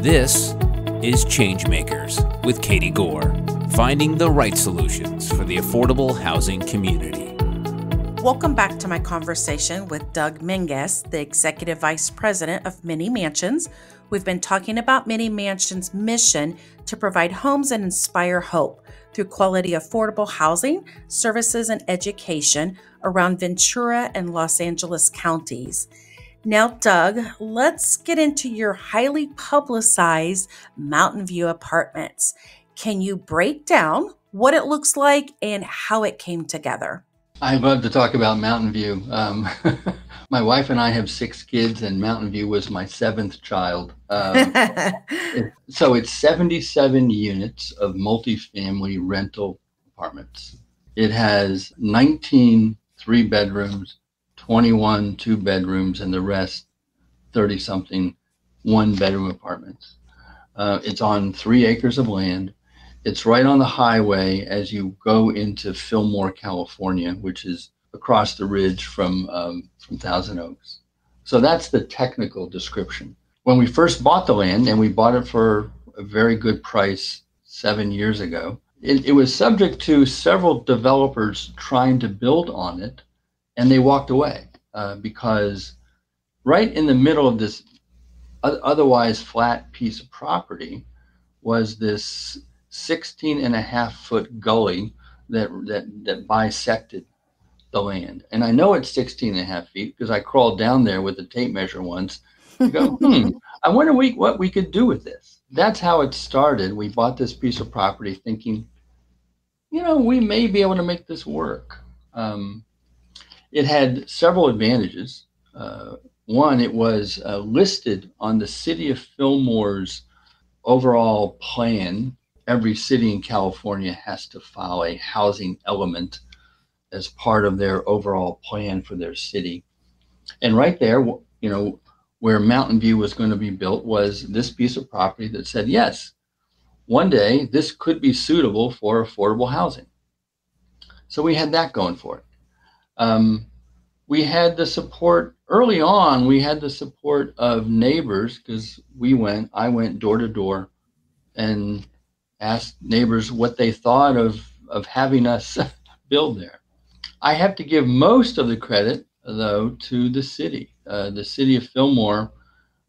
This is ChangeMakers with Katie Gore, finding the right solutions for the affordable housing community. Welcome back to my conversation with Doug Menges, the Executive Vice President of Many Mansions. We've been talking about Many Mansions' mission to provide homes and inspire hope through quality affordable housing, services, and education around Ventura and Los Angeles counties. Now, Doug, let's get into your highly publicized Mountain View apartments. Can you break down what it looks like and how it came together? I love to talk about Mountain View. My wife and I have 6 kids, and Mountain View was my 7th child. So it's 77 units of multifamily rental apartments. It has 19 3-bedrooms, 21 2-bedrooms, and the rest 30-something 1-bedroom apartments. It's on 3 acres of land. It's right on the highway as you go into Fillmore, California, which is across the ridge from Thousand Oaks. So that's the technical description. When we first bought the land, and we bought it for a very good price 7 years ago, it was subject to several developers trying to build on it, and they walked away because right in the middle of this otherwise flat piece of property was this 16.5-foot gully that bisected the land. And I know it's 16.5 feet because I crawled down there with a tape measure once to go, I wonder what we could do with this. That's how it started. We bought this piece of property thinking, we may be able to make this work. It had several advantages. One, it was listed on the city of Fillmore's overall plan. Every city in California has to file a housing element as part of their overall plan for their city. And right there, where Mountain View was going to be built was this piece of property that said, yes, one day this could be suitable for affordable housing. So we had that going for it. We had the support early on. We had the support of neighbors because I went door to door and asked neighbors what they thought of having us build there. I have to give most of the credit, though, to the city. The city of Fillmore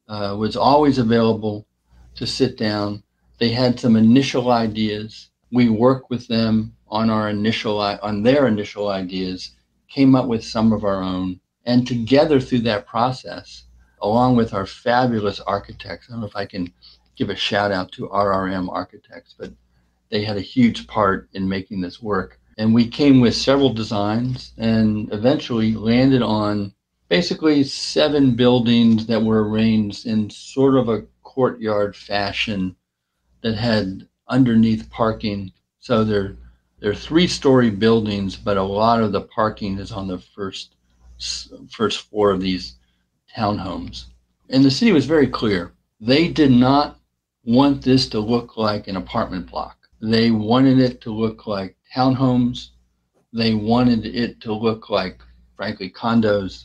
was always available to sit down. They had some initial ideas. We worked with them on their initial ideas, came up with some of our own, and together through that process, along with our fabulous architects. I don't know if I can give a shout out to RRM Architects, but they had a huge part in making this work. And we came with several designs and eventually landed on basically 7 buildings that were arranged in sort of a courtyard fashion that had underneath parking. So they're 3-story buildings, but a lot of the parking is on the first floor of these townhomes. And the city was very clear. They did not want this to look like an apartment block. They wanted it to look like townhomes. They wanted it to look like, frankly, condos.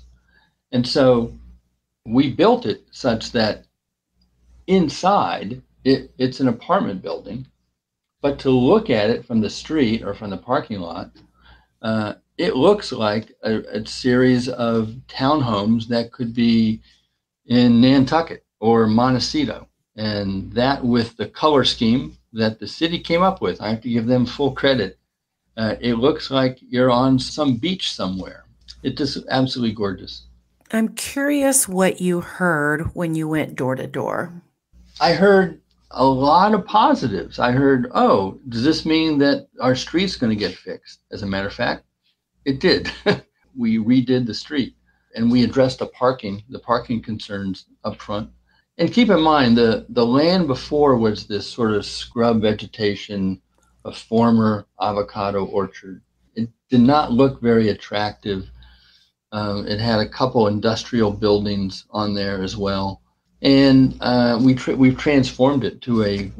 And so we built it such that inside it's an apartment building, but to look at it from the street or from the parking lot, it looks like a series of townhomes that could be in Nantucket or Montecito. And that, with the color scheme that the city came up with, I have to give them full credit. It looks like you're on some beach somewhere. It's just absolutely gorgeous. I'm curious what you heard when you went door to door. I heard a lot of positives. I heard, does this mean that our street's going to get fixed? As a matter of fact, it did. We redid the street and we addressed the parking concerns up front. And keep in mind, the land before was this sort of scrub vegetation, a former avocado orchard. It did not look very attractive. It had a couple industrial buildings on there as well. And we've transformed it to a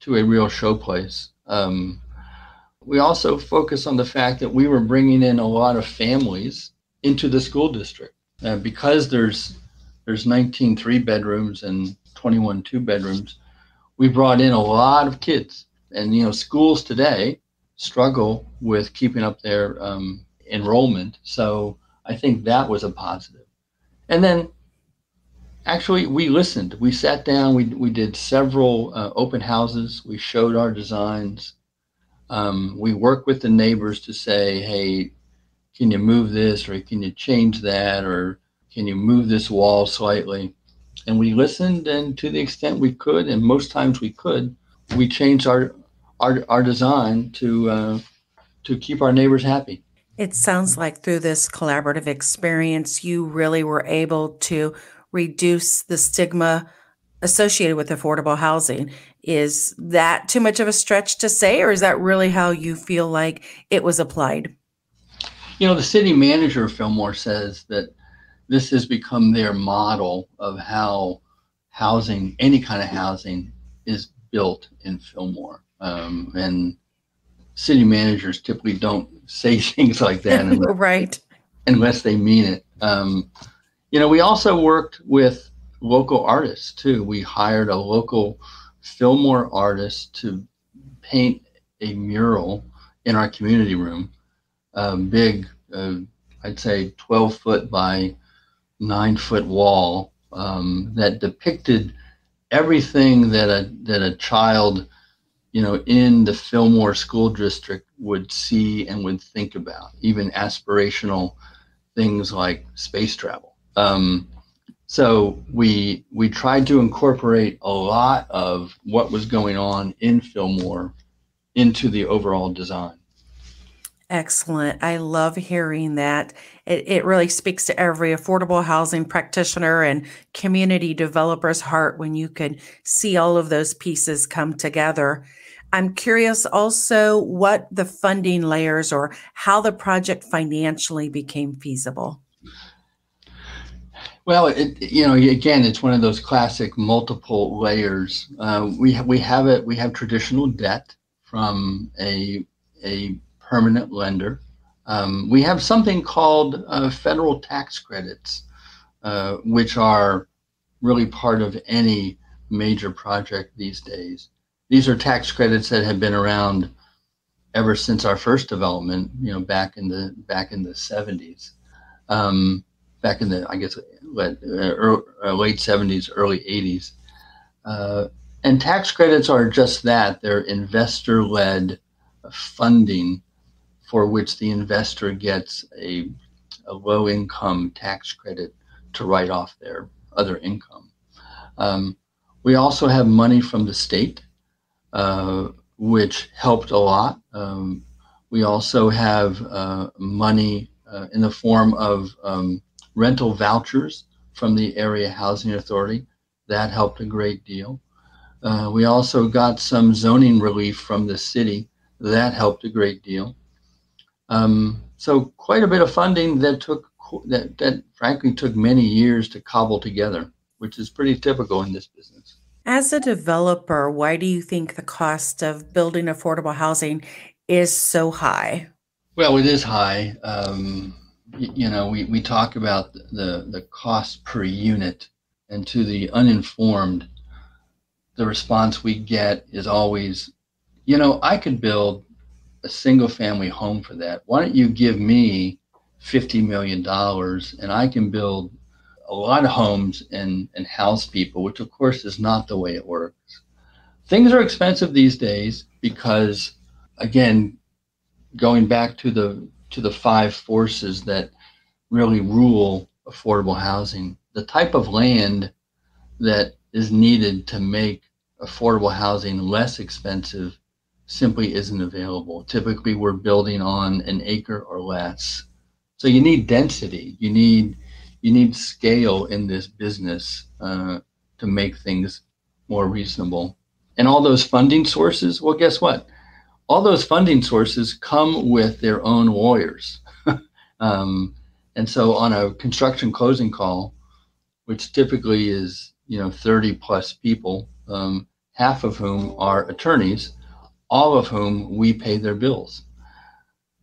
real showplace. We also focus on the fact that we were bringing in a lot of families into the school district because there's 19 3-bedrooms and 21 2-bedrooms, we brought in a lot of kids. And, schools today struggle with keeping up their enrollment. So I think that was a positive. And then actually we listened. We sat down, we did several open houses. We showed our designs. We worked with the neighbors to say, hey, can you move this, or can you change that, or can you move this wall slightly? And we listened, and to the extent we could, and most times we could, we changed our design to keep our neighbors happy. It sounds like through this collaborative experience, you really were able to reduce the stigma associated with affordable housing. Is that too much of a stretch to say, or is that really how you feel like it was applied? The city manager of Fillmore says that this has become their model of how housing, any kind of housing, is built in Fillmore. And city managers typically don't say things like that Right. unless they mean it. We also worked with local artists too. We hired a local Fillmore artist to paint a mural in our community room, big, I'd say 12-foot by 9-foot wall that depicted everything that a child, in the Fillmore school district would see and would think about, even aspirational things like space travel. So we tried to incorporate a lot of what was going on in Fillmore into the overall design. Excellent. I love hearing that. It really speaks to every affordable housing practitioner and community developer's heart when you can see all of those pieces come together. I'm curious also what the funding layers or how the project financially became feasible. Well, again, it's one of those classic multiple layers. We have traditional debt from a permanent lender. We have something called federal tax credits, which are really part of any major project these days. These are tax credits that have been around ever since our first development, back in the 70s, back in the, I guess, late 70s, early 80s. And tax credits are just that. They're investor-led funding for which the investor gets a low-income tax credit to write off their other income. We also have money from the state, which helped a lot. We also have money in the form of rental vouchers from the Area Housing Authority. That helped a great deal. We also got some zoning relief from the city. That helped a great deal. So quite a bit of funding that frankly took many years to cobble together, which is pretty typical in this business. As a developer, why do you think the cost of building affordable housing is so high? Well, it is high. We talk about the cost per unit, and to the uninformed, the response we get is always, I could build a single family home for that. Why don't you give me $50 million and I can build a lot of homes and house people, which of course is not the way it works. Things are expensive these days because, again, going back to the 5 forces that really rule affordable housing, the type of land that is needed to make affordable housing less expensive simply isn't available. Typically, we're building on an acre or less. So you need density. You need scale in this business to make things more reasonable. And all those funding sources, well, guess what? All those funding sources come with their own lawyers. And so on a construction closing call, which typically is 30 plus people, half of whom are attorneys, all of whom we pay their bills.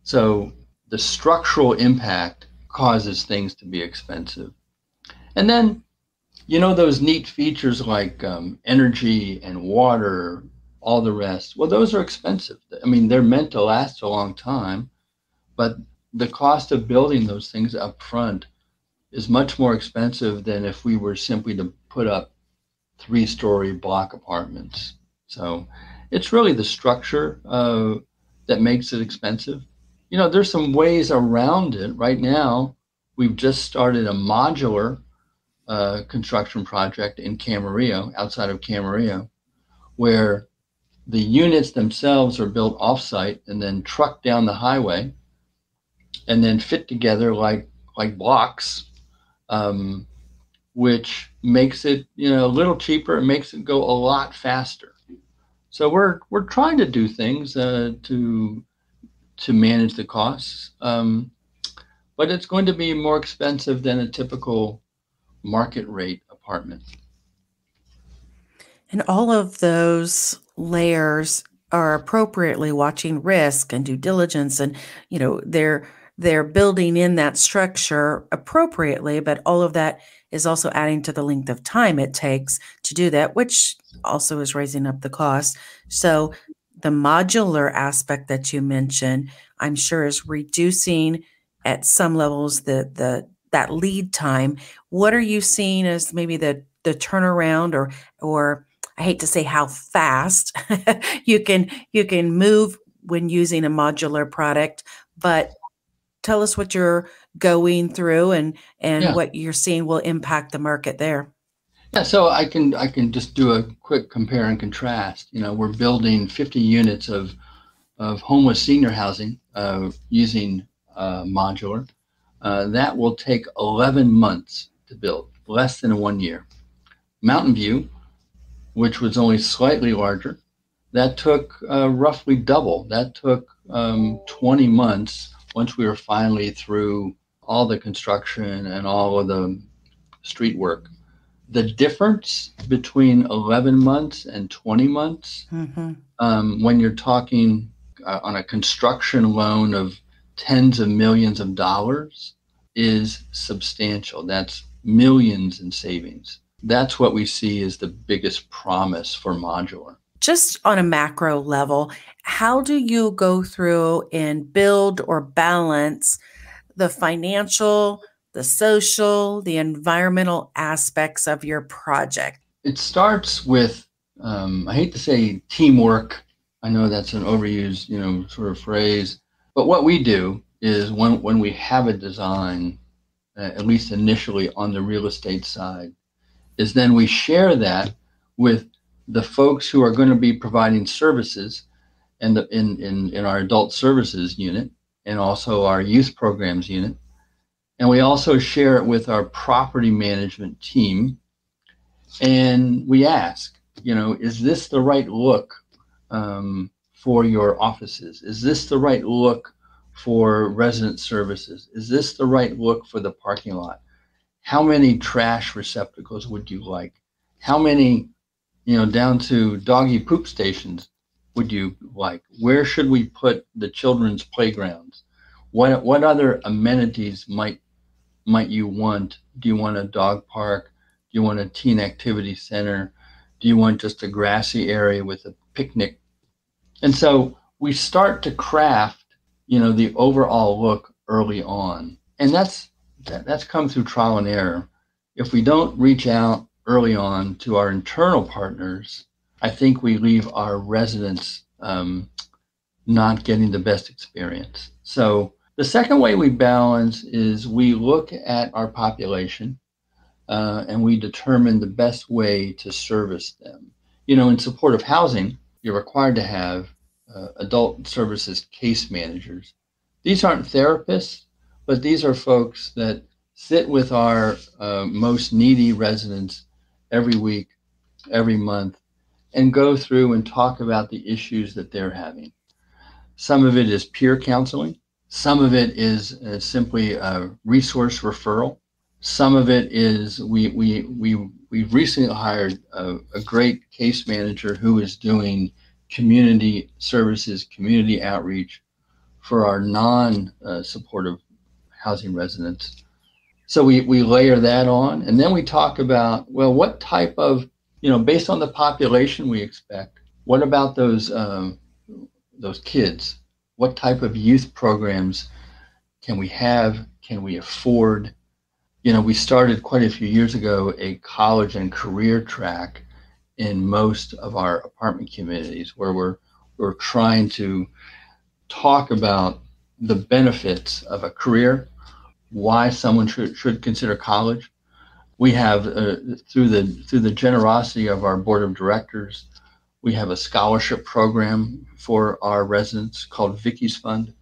So the structural impact causes things to be expensive. And then You know, those neat features like energy and water, all the rest, well, those are expensive. I mean, they're meant to last a long time, but the cost of building those things up front is much more expensive than if we were simply to put up 3-story block apartments. So it's really the structure that makes it expensive. You know, there's some ways around it. Right now, we've just started a modular construction project in Camarillo, outside of Camarillo, where the units themselves are built offsite and then trucked down the highway and then fit together like blocks, um, which makes it, you know, a little cheaper. It makes it go a lot faster. So we're trying to do things to manage the costs, but it's going to be more expensive than a typical market rate apartment. And all of those layers are appropriately watching risk and due diligence, and they're building in that structure appropriately, but all of that is also adding to the length of time it takes to do that, which also is raising up the cost. So the modular aspect that you mentioned, I'm sure, is reducing at some levels the that lead time. What are you seeing as maybe the turnaround, or I hate to say how fast you can move when using a modular product, but tell us what you're going through and Yeah. what you're seeing will impact the market there. Yeah, so I can just do a quick compare and contrast. You know, we're building 50 units of homeless senior housing using modular. That will take 11 months to build, less than 1 year. Mountain View, which was only slightly larger, that took roughly double. That took 20 months once we were finally through all the construction and all of the street work. The difference between 11 months and 20 months, Hmm. when you're talking on a construction loan of tens of millions of dollars, is substantial. That's millions in savings. That's what we see as the biggest promise for modular. Just on a macro level, how do you go through and build or balance the financial, the social, the environmental aspects of your project? It starts with, I hate to say teamwork. I know that's an overused, you know, sort of phrase. But what we do is when we have a design, at least initially on the real estate side, is then we share that with the folks who are going to be providing services and in our adult services unit and also our youth programs unit. And we also share it with our property management team. And we ask, you know, is this the right look for your offices? Is this the right look for resident services? Is this the right look for the parking lot? How many trash receptacles would you like? How many, you know, down to doggy poop stations would you like? Where should we put the children's playgrounds? What other amenities might you want? Do you want a dog park? Do you want a teen activity center? Do you want just a grassy area with a picnic? And so we start to craft, you know, the overall look early on. And that's come through trial and error. If we don't reach out early on to our internal partners, I think we leave our residents not getting the best experience. So the second way we balance is we look at our population and we determine the best way to service them. You know, in supportive housing, you're required to have adult services case managers. These aren't therapists, but these are folks that sit with our most needy residents every week, every month, and go through and talk about the issues that they're having. Some of it is peer counseling. Some of it is simply a resource referral. Some of it is we've recently hired a great case manager who is doing community services, community outreach for our non-supportive housing residents. So we layer that on, and then we talk about, well, what type of, based on the population we expect, what about those kids? What type of youth programs can we have? Can we afford? We started quite a few years ago a college and career track in most of our apartment communities where we're trying to talk about the benefits of a career, why someone should consider college. We have through the generosity of our board of directors, we have a scholarship program for our residents called Vicky's Fund.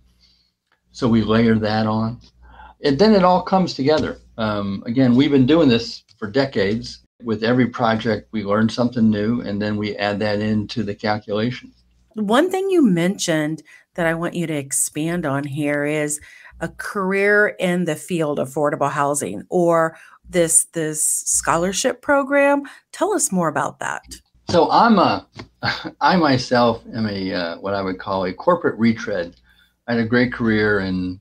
So we layer that on, and then it all comes together. Again, we've been doing this for decades. With every project, we learn something new, and then we add that into the calculation. One thing you mentioned that I want you to expand on here is a career in the field of affordable housing, or this scholarship program. Tell us more about that. So I myself am a what I would call a corporate retread. I had a great career in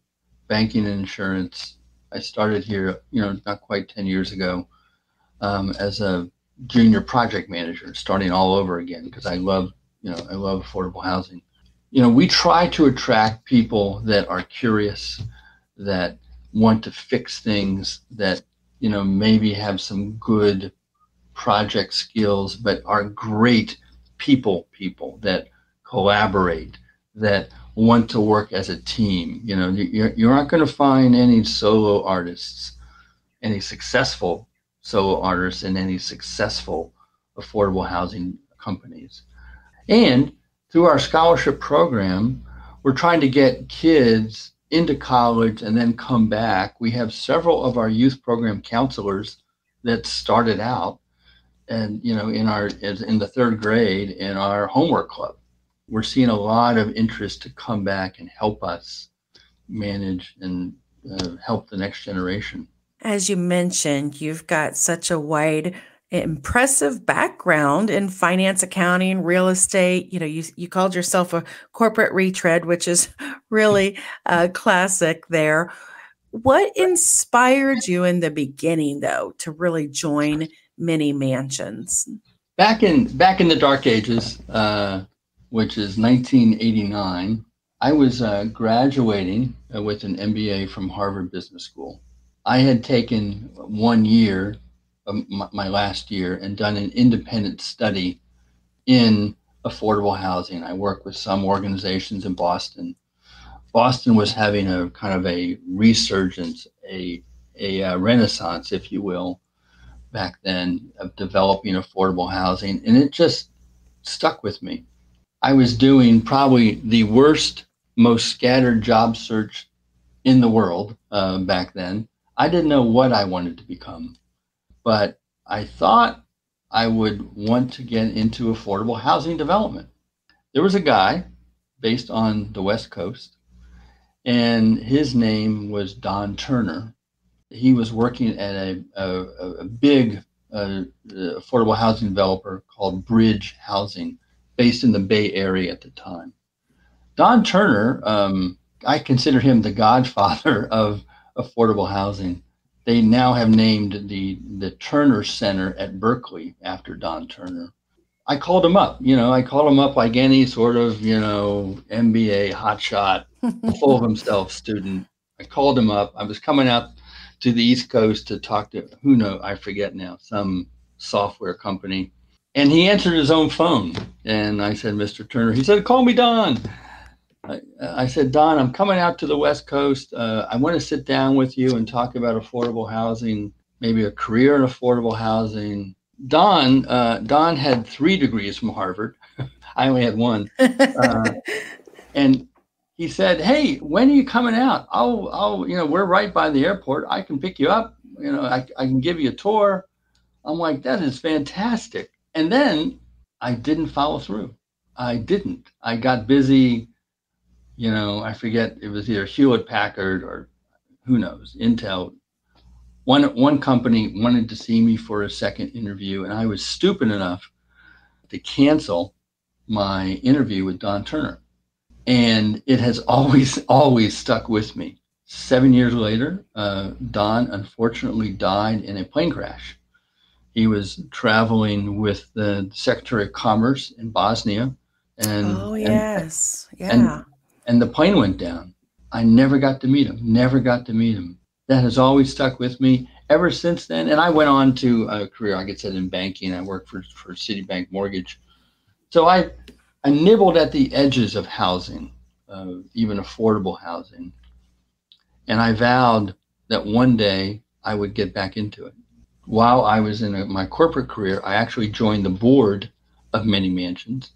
banking and insurance. I started here, not quite 10 years ago, as a junior project manager, starting all over again because I love affordable housing. We try to attract people that are curious, that want to fix things, that maybe have some good project skills, but are great people that collaborate, that want to work as a team. You're not going to find any solo artists, any successful solo artists in any successful affordable housing companies. And through our scholarship program, we're trying to get kids into college and then come back. We have several of our youth program counselors that started out and in the third grade in our homework club. We're seeing a lot of interest to come back and help us manage and help the next generation. As you mentioned, you've got such a wide, impressive background in finance, accounting, real estate. You called yourself a corporate retread, which is really classic there. What inspired you in the beginning, though, to really join Mini Mansions? Back in the dark ages, which is 1989, I was graduating with an MBA from Harvard Business School. I had taken 1 year, my last year, and done an independent study in affordable housing. I worked with some organizations in Boston. Boston was having a kind of a resurgence, a renaissance, if you will, back then, of developing affordable housing, and it just stuck with me. I was doing probably the worst, most scattered job search in the world back then. I didn't know what I wanted to become, but I thought I would want to get into affordable housing development. There was a guy based on the West Coast, and his name was Don Turner. He was working at a big affordable housing developer called Bridge Housing, based in the Bay Area at the time. Don Turner, I consider him the godfather of affordable housing. They now have named the Turner Center at Berkeley after Don Turner. I called him up, like any sort of, MBA hotshot, full of himself student. I called him up. I was coming out to the East Coast to talk to, I forget now, some software company. And he answered his own phone. And I said, Mr. Turner, he said, call me Don. I said, Don, I'm coming out to the West Coast. I want to sit down with you and talk about affordable housing, maybe a career in affordable housing. Don had 3 degrees from Harvard. I only had 1. And he said, hey, when are you coming out? I'll we're right by the airport. I can pick you up. I can give you a tour. I'm like, that is fantastic. And then I didn't follow through. I didn't. I got busy. I forget, it was either Hewlett Packard or who knows, Intel. One company wanted to see me for a second interview, and I was stupid enough to cancel my interview with Don Turner. And it has always stuck with me. 7 years later, Don unfortunately died in a plane crash. He was traveling with the Secretary of Commerce in Bosnia, Oh, yes. and Yeah. and the plane went down. I never got to meet him. Never got to meet him. That has always stuck with me ever since then. And I went on to a career, like I said, in banking. I worked for Citibank Mortgage. So I nibbled at the edges of housing, even affordable housing. And I vowed that one day I would get back into it. While I was in my corporate career, I actually joined the board of Many Mansions.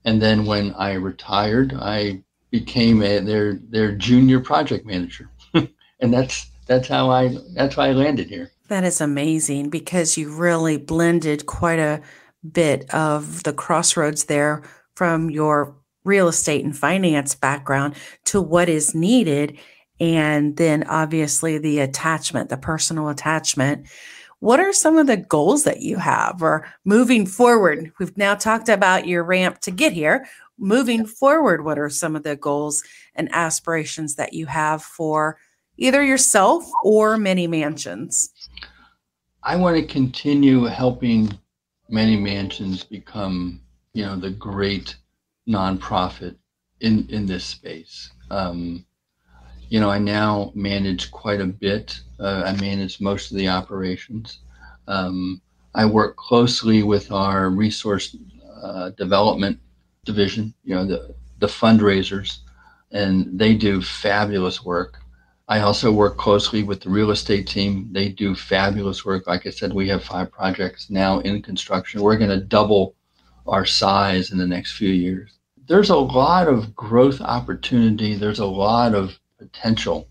And then when I retired, I became their junior project manager. And that's how I landed here. That is amazing because you really blended quite a bit of the crossroads there from your real estate and finance background to what is needed. And then obviously the attachment, the personal attachment. What are some of the goals that you have or moving forward? We've now talked about your ramp to get here. Moving forward, what are some of the goals and aspirations that you have for either yourself or Many Mansions? I want to continue helping Many Mansions become, the great nonprofit in this space. I now manage quite a bit. I manage most of the operations. I work closely with our resource development division, the fundraisers, and they do fabulous work. I also work closely with the real estate team. They do fabulous work. Like I said, we have 5 projects now in construction. We're going to double our size in the next few years. There's a lot of growth opportunity. There's a lot of potential.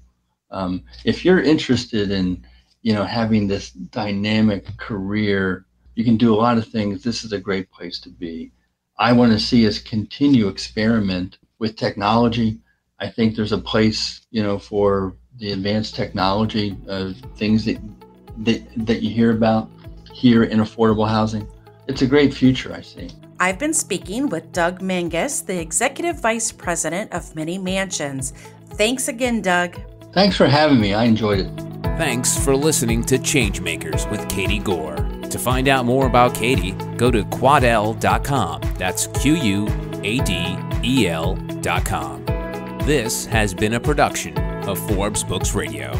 If you're interested in, having this dynamic career, you can do a lot of things. This is a great place to be. I want to see us continue experiment with technology. I think there's a place, for the advanced technology, things that you hear about here in affordable housing. It's a great future, I see. I've been speaking with Doug Menges, the Executive Vice President of Many Mansions. Thanks again, Doug. Thanks for having me. I enjoyed it. Thanks for listening to ChangeMakers with Katie Gore. To find out more about Katie, go to quadel.com. That's QUADEL.com. This has been a production of Forbes Books Radio.